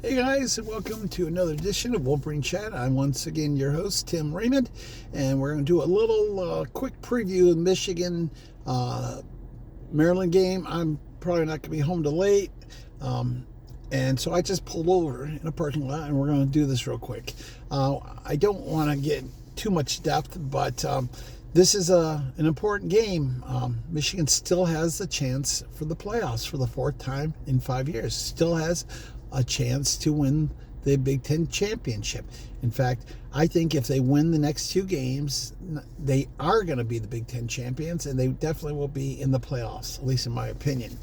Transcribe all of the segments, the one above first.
Hey guys, and welcome to another edition of Wolverine Chat. I'm once again your host, Tim Raymond, and we're going to do a little quick preview of Michigan Maryland game. I'm probably not going to be home till late, and so I just pulled over in a parking lot, and we're going to do this real quick. I don't want to get too much depth, but this is an important game. Michigan still has the chance for the playoffs for the fourth time in 5 years. Still has a chance to win the Big Ten championship. In fact, I think if they win the next two games, they are going to be the Big Ten champions, and they definitely will be in the playoffs, at least in my opinion.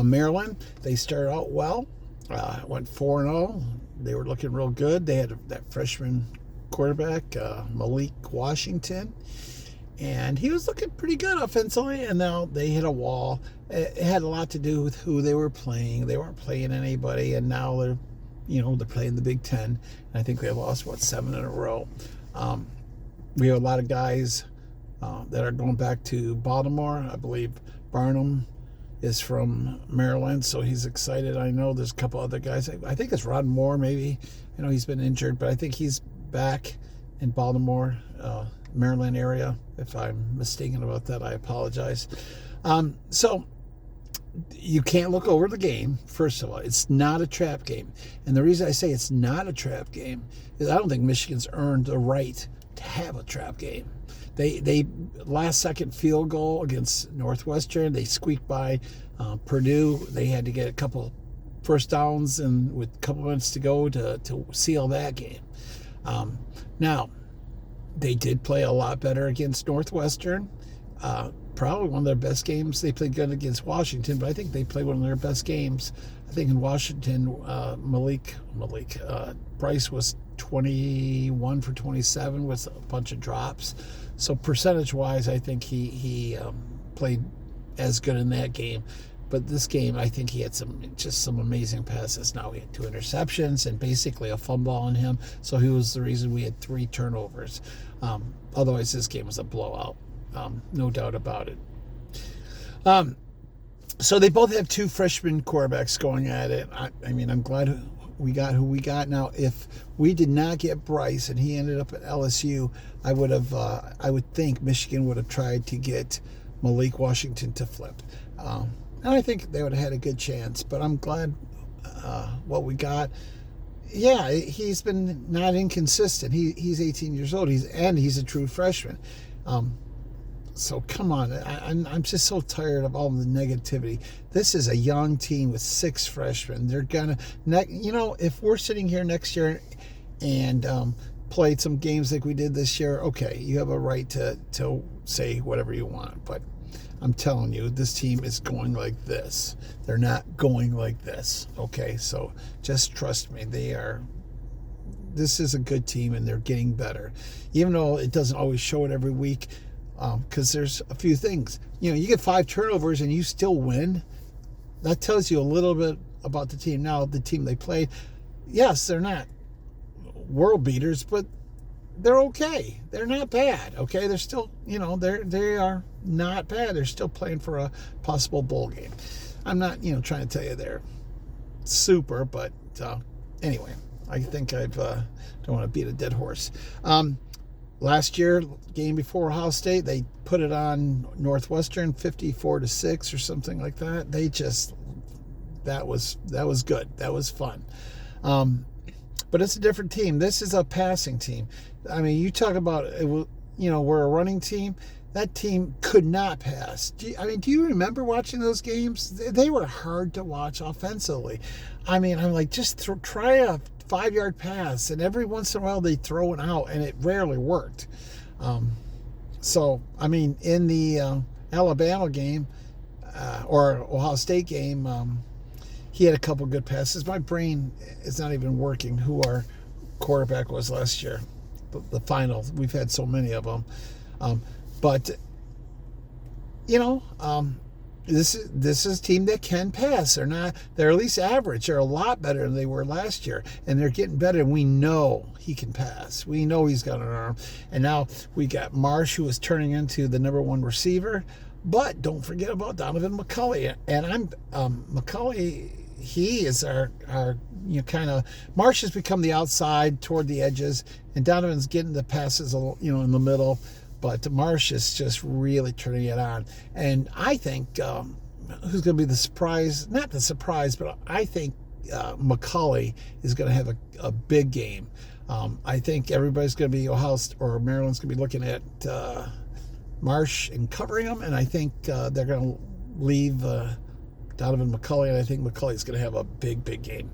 Maryland, they started out well, went 4-0. They were looking real good. They had that freshman quarterback, Malik Washington, and he was looking pretty good offensively, and now they hit a wall. It had a lot to do with who they were playing. They weren't playing anybody, and now they're playing the Big Ten. And I think they lost, 7 in a row. We have a lot of guys that are going back to Baltimore. I believe Barnum is from Maryland, so he's excited. I know there's a couple other guys. I think it's Rod Moore, maybe. I know he's been injured, but I think he's back in Baltimore, Maryland area. If I'm mistaken about that, I apologize. So you can't look over the game. First of all, it's not a trap game. And the reason I say it's not a trap game is I don't think Michigan's earned the right to have a trap game. They last second field goal against Northwestern, they squeaked by Purdue. They had to get a couple first downs and with a couple minutes to go to seal that game. Now, they did play a lot better against Northwestern. Probably one of their best games. They played good against Washington, but I think they played one of their best games. I think in Washington, Bryce was 21 for 27 with a bunch of drops. So percentage-wise, I think he played as good in that game. But this game, I think he had some amazing passes. Now he had 2 interceptions and basically a fumble on him. So he was the reason we had 3 turnovers. Otherwise, this game was a blowout. No doubt about it. So they both have 2 freshman quarterbacks going at it. I mean, I'm glad we got who we got. Now, if we did not get Bryce and he ended up at LSU, I would think Michigan would have tried to get Malik Washington to flip. And I think they would have had a good chance. But I'm glad what we got. Yeah, he's been not inconsistent. He's 18 years old. He's a true freshman. So come on, I'm just so tired of all the negativity. This is a young team with 6 freshmen. They're gonna, if we're sitting here next year and played some games like we did this year, okay, you have a right to say whatever you want. But I'm telling you, this team is going like this. They're not going like this. Okay, so just trust me. This is a good team, and they're getting better, even though it doesn't always show it every week. Because there's a few things. You get 5 turnovers and you still win. That tells you a little bit about the team. Now, the team they played, yes, they're not world beaters, but they're okay. They're not bad, okay? They're still, they are not bad. They're still playing for a possible bowl game. I'm not, trying to tell you they're super, but anyway, I think don't want to beat a dead horse. Last year, game before Ohio State, they put it on Northwestern 54-6 or something like that. That was good. That was fun. But it's a different team. This is a passing team. I mean, you talk about, we're a running team. That team could not pass. Do you remember watching those games? They were hard to watch offensively. I mean, I'm like, just try a 5-yard pass, and every once in a while they throw it out, and it rarely worked. So, I mean, in the Alabama game or Ohio State game, he had a couple good passes. My brain is not even working who our quarterback was last year. The final, we've had so many of them. But this is a team that can pass. They're at least average. They're a lot better than they were last year, and they're getting better. And we know he can pass. We know he's got an arm. And now we got Marsh, who is turning into the number 1 receiver. But don't forget about Donovan McCulley. And McCulley, he is our kind of Marsh has become the outside toward the edges, and Donovan's getting the passes, in the middle. But Marsh is just really turning it on. And I think who's going to be the surprise? Not the surprise, but I think McCulley is going to have a big game. I think everybody's going to be Maryland's going to be looking at Marsh and covering him, and I think they're going to leave Donovan McCulley, and I think McCulley's going to have a big, big game.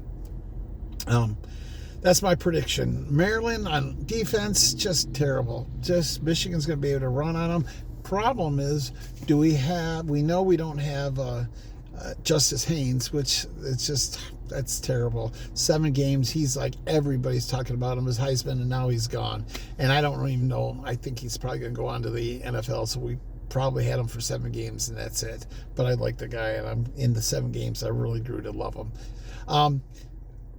That's my prediction. Maryland on defense, just terrible. Just Michigan's going to be able to run on them. Problem is, we know we don't have Justice Haynes, which that's terrible. 7 games, he's like, everybody's talking about him as Heisman, and now he's gone. And I don't even know. I think he's probably going to go on to the NFL, so we probably had him for 7 games, and that's it. But I like the guy, and I'm in the 7 games, I really grew to love him.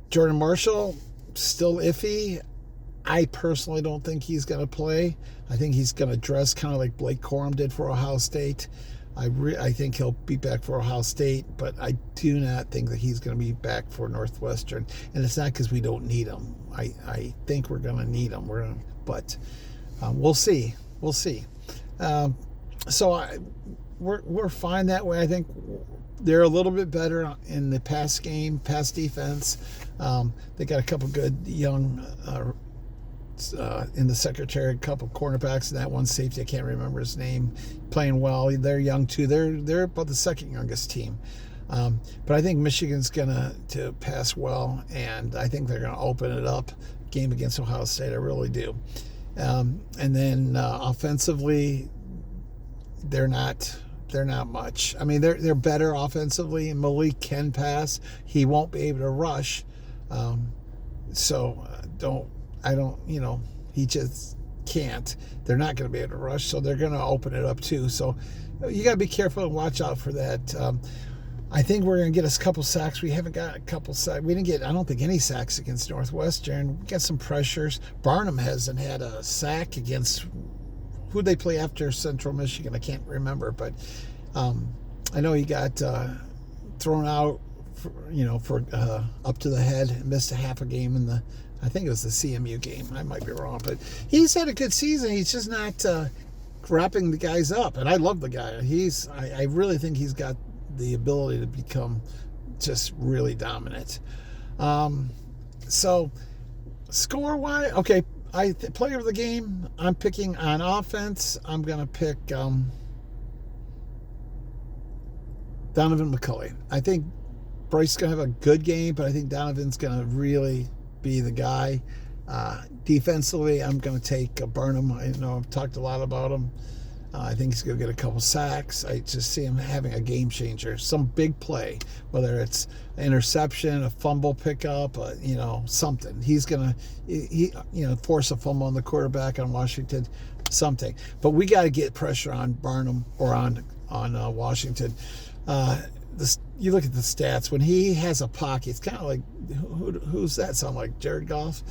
Jordan Marshall, still iffy. I personally don't think he's going to play. I think he's going to dress kind of like Blake Corum did for Ohio State. I think he'll be back for Ohio State, but I do not think that he's going to be back for Northwestern. And it's not because we don't need him. I think we're going to need him. But we'll see. We'll see. We're fine that way. I think they're a little bit better in the pass defense. They got a couple good young in the secretary, a couple cornerbacks, and that one safety, I can't remember his name, playing well. They're young too. They're about the second youngest team. But I think Michigan's going to pass well, and I think they're going to open it up. Game against Ohio State, I really do. And then offensively, they're not much. I mean, they're better offensively, and Malik can pass. He won't be able to rush. He just can't. They're not going to be able to rush, so they're going to open it up too. So you got to be careful and watch out for that. I think we're going to get a couple sacks. We haven't got a couple sacks. We didn't get, I don't think, any sacks against Northwestern. We got some pressures. Barnum hasn't had a sack against who they play after Central Michigan. I can't remember, but I know he got thrown out for up to the head, missed a half a game in I think it was the CMU game. I might be wrong, but he's had a good season. He's just not wrapping the guys up, and I love the guy. I really think he's got the ability to become just really dominant. So score-wise, okay, player of the game, I'm picking on offense. I'm going to pick Donovan McCulley. I think Bryce is going to have a good game, but I think Donovan's going to really be the guy. Defensively, I'm going to take Barnum. I know I've talked a lot about him. I think he's going to get a couple sacks. I just see him having a game changer, some big play, whether it's an interception, a fumble pickup, something. He's going to force a fumble on the quarterback on Washington, something. But we got to get pressure on Barnum or on Washington. You look at the stats. When he has a pocket, it's kind of like, who's that sound like? Jared Goff?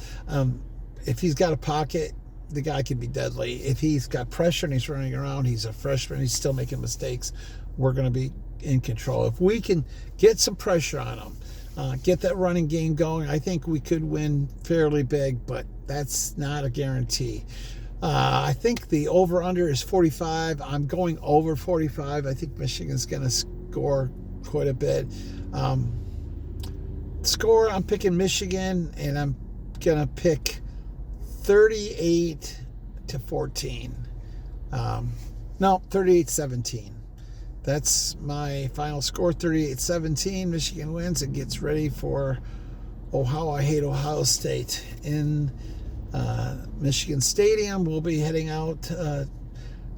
If he's got a pocket, the guy can be deadly. If he's got pressure and he's running around, he's a freshman, he's still making mistakes, we're going to be in control. If we can get some pressure on him, get that running game going, I think we could win fairly big, but that's not a guarantee. I think the over-under is 45. I'm going over 45. I think Michigan's going to score quite a bit. Score, I'm picking Michigan, and I'm going to pick 38-14. 38-17. That's my final score, 38-17. Michigan wins and gets ready for how I hate Ohio State in Michigan Stadium. We'll be heading out.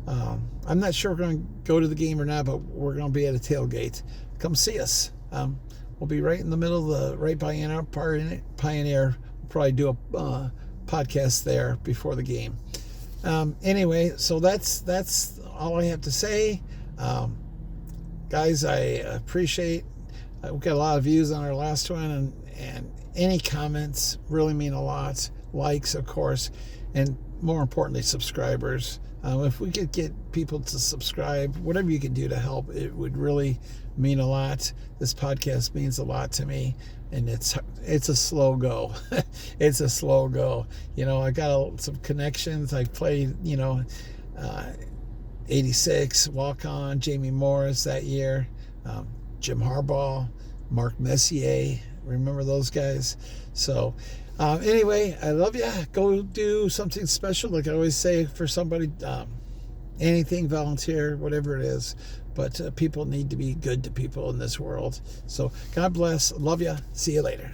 I'm not sure we're going to go to the game or not, but we're going to be at a tailgate. Come see us. We'll be right in the middle of right by Pioneer. We'll probably do a podcast there before the game. Anyway, so that's all I have to say. Guys, I appreciate we got a lot of views on our last one, and any comments really mean a lot. Likes, of course, and more importantly, subscribers. If we could get people to subscribe, whatever you can do to help, it would really mean a lot. This podcast means a lot to me, and it's a slow go. It's a slow go. I got some connections. I played, 86 walk on Jamie Morris that year, Jim Harbaugh, Mark Messier. Remember those guys? So anyway, I love you. Go do something special, like I always say, for somebody. Anything, volunteer, whatever it is. But people need to be good to people in this world. So God bless. Love you. See you later.